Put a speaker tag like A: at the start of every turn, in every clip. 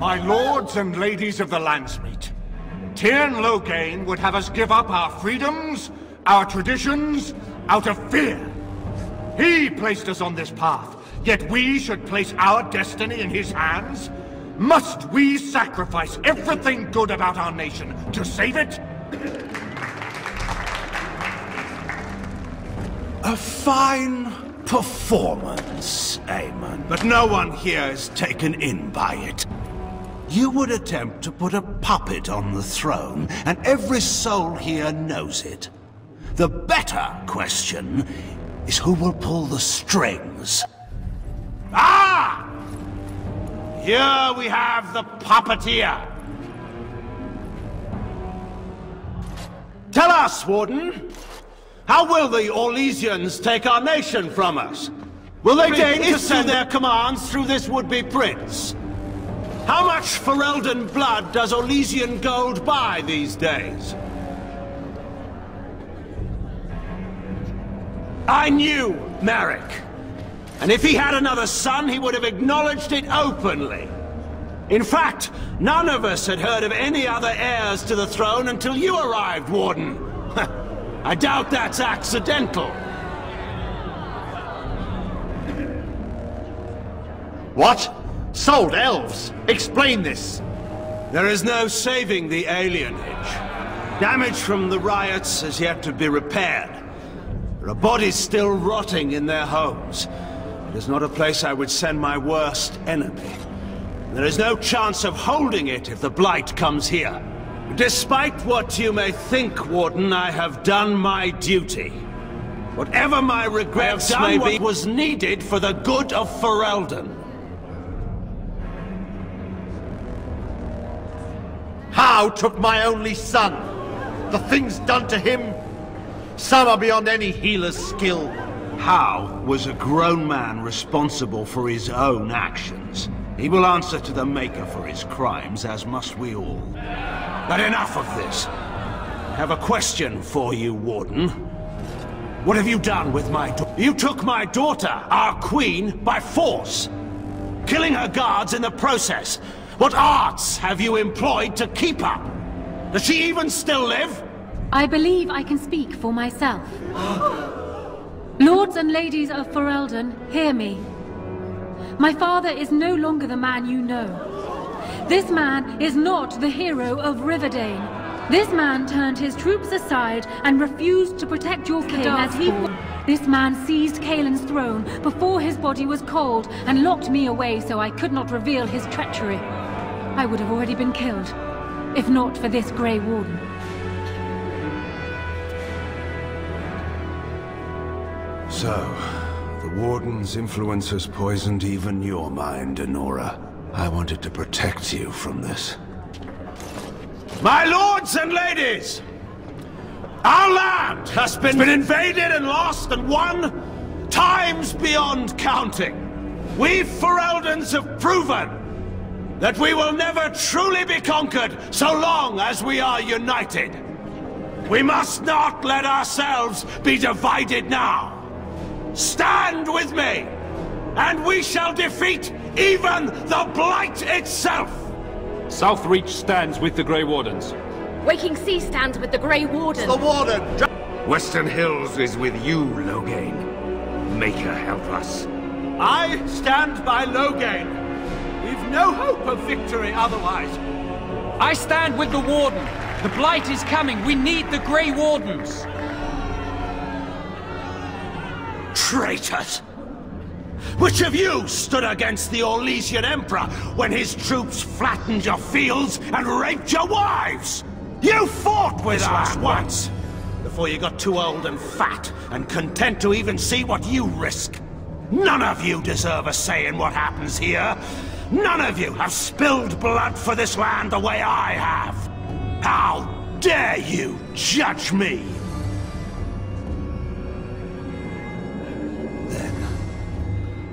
A: My lords and ladies of the Landsmeet, Tyrn Loghain would have us give up our freedoms, our traditions, out of fear. He placed us on this path, yet we should place our destiny in his hands? Must we sacrifice everything good about our nation to save it?
B: A fine performance, Aemon, but no one here is taken in by it. You would attempt to put a puppet on the throne, and every soul here knows it. The better question is who will pull the strings. Ah! Here we have the puppeteer. Tell us, Warden, how will the Orlesians take our nation from us? Will they deign to send their commands through this would-be prince? How much Ferelden blood does Orlesian gold buy these days? I knew Marek. And if he had another son, he would have acknowledged it openly. In fact, none of us had heard of any other heirs to the throne until you arrived, Warden. I doubt that's accidental.
C: What? Sold elves! Explain this!
B: There is no saving the alienage. Damage from the riots has yet to be repaired. There are bodies still rotting in their homes. It is not a place I would send my worst enemy. There is no chance of holding it if the Blight comes here. Despite what you may think, Warden, I have done my duty. Whatever my regrets may be, was needed for the good of Ferelden.
C: How took my only son? The things done to him? Some are beyond any healer's skill.
B: How was a grown man responsible for his own actions? He will answer to the Maker for his crimes, as must we all. But enough of this. I have a question for you, Warden. What have you done with my daughter? You took my daughter, our queen, by force, killing her guards in the process. What arts have you employed to keep her? Does she even still live?
D: I believe I can speak for myself. Lords and ladies of Ferelden, hear me. My father is no longer the man you know. This man is not the hero of Riverdane. This man turned his troops aside and refused to protect your king as he... This man seized Kaelin's throne before his body was cold and locked me away so I could not reveal his treachery. I would have already been killed, if not for this Grey Warden.
B: So, the Warden's influence has poisoned even your mind, Enora. I wanted to protect you from this. My lords and ladies! Our land has been invaded and lost and won times beyond counting. We Fereldans have proven that we will never truly be conquered so long as we are united. We must not let ourselves be divided now. Stand with me, and we shall defeat even the Blight itself!
E: Southreach stands with the Grey Wardens.
F: Waking Sea stands with the Grey Warden.
C: The Warden!
A: Western Hills is with you, Loghain. Maker help us.
G: I stand by Loghain. We've no hope of victory otherwise.
H: I stand with the Warden. The Blight is coming. We need the Grey Wardens.
B: Traitors! Which of you stood against the Orlesian Emperor when his troops flattened your fields and raped your wives? You fought with us once, before you got too old and fat and content to even see what you risk. None of you deserve a say in what happens here. None of you have spilled blood for this land the way I have. How dare you judge me?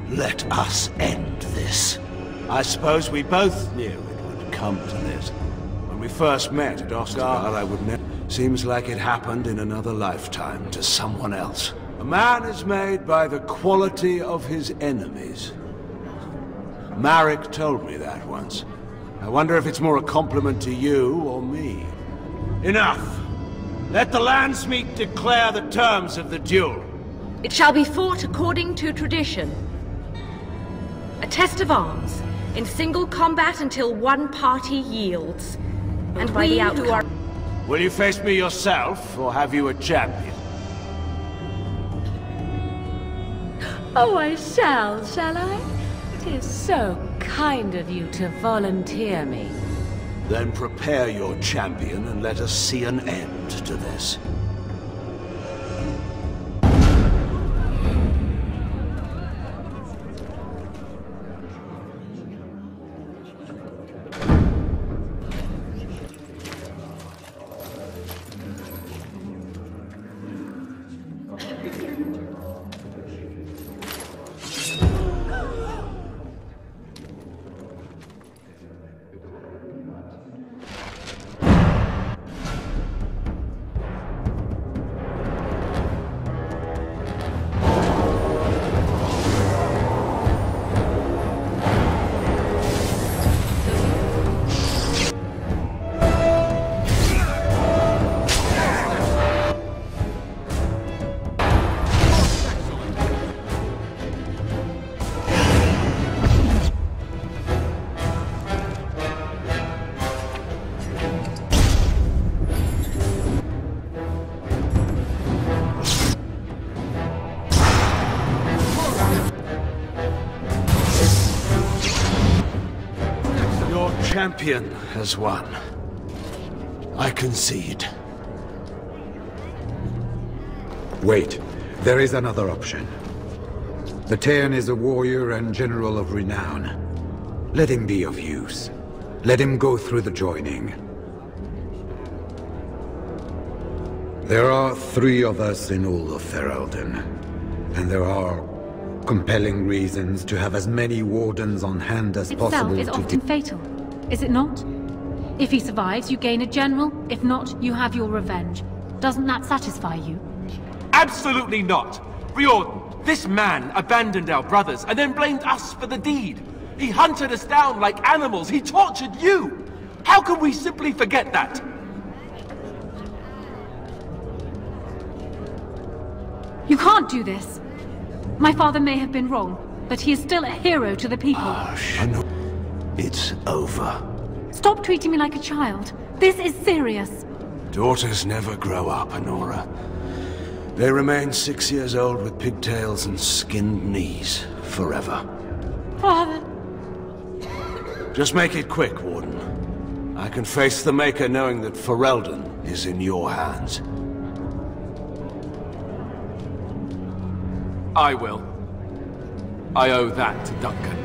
B: Let us end this. I suppose we both knew it would come to this. When we first met at Osgard, I would never... Seems like it happened in another lifetime to someone else. A man is made by the quality of his enemies. Marek told me that once. I wonder if it's more a compliment to you or me.
C: Enough! Let the landsmeet declare the terms of the duel.
F: It shall be fought according to tradition. A test of arms, in single combat until one party yields. And by the outcome...
C: Will you face me yourself, or have you a champion?
I: Oh, I shall I? It is so kind of you to volunteer me.
B: Then prepare your champion and let us see an end to this. Champion has won. I concede.
J: Wait, there is another option. The Terran is a warrior and general of renown. Let him be of use. Let him go through the joining. There are 3 of us in all of Ferelden, and there are compelling reasons to have as many wardens on hand as possible.
D: Itself is often fatal, is it not? If he survives, you gain a general. If not, you have your revenge. Doesn't that satisfy you?
E: Absolutely not! Riordan, this man abandoned our brothers and then blamed us for the deed. He hunted us down like animals. He tortured you! How can we simply forget that?
D: You can't do this. My father may have been wrong, but he is still a hero to the people.
B: Hush. It's over.
D: Stop treating me like a child. This is serious.
B: Daughters never grow up, Honora. They remain 6 years old with pigtails and skinned knees forever.
D: Father.
B: Just make it quick, Warden. I can face the Maker knowing that Ferelden is in your hands.
E: I will. I owe that to Duncan.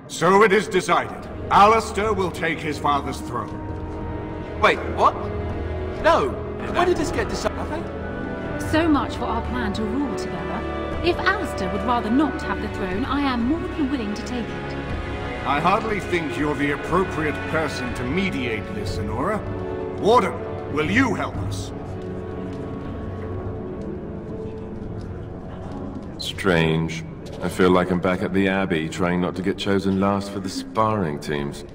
A: So it is decided. Alistair will take his father's throne.
E: Wait, what? No! When did this get decided?
D: So much for our plan to rule together. If Alistair would rather not have the throne, I am more than willing to take it.
A: I hardly think you're the appropriate person to mediate this, Honora. Warden, will you help us?
K: Strange. I feel like I'm back at the Abbey, trying not to get chosen last for the sparring teams.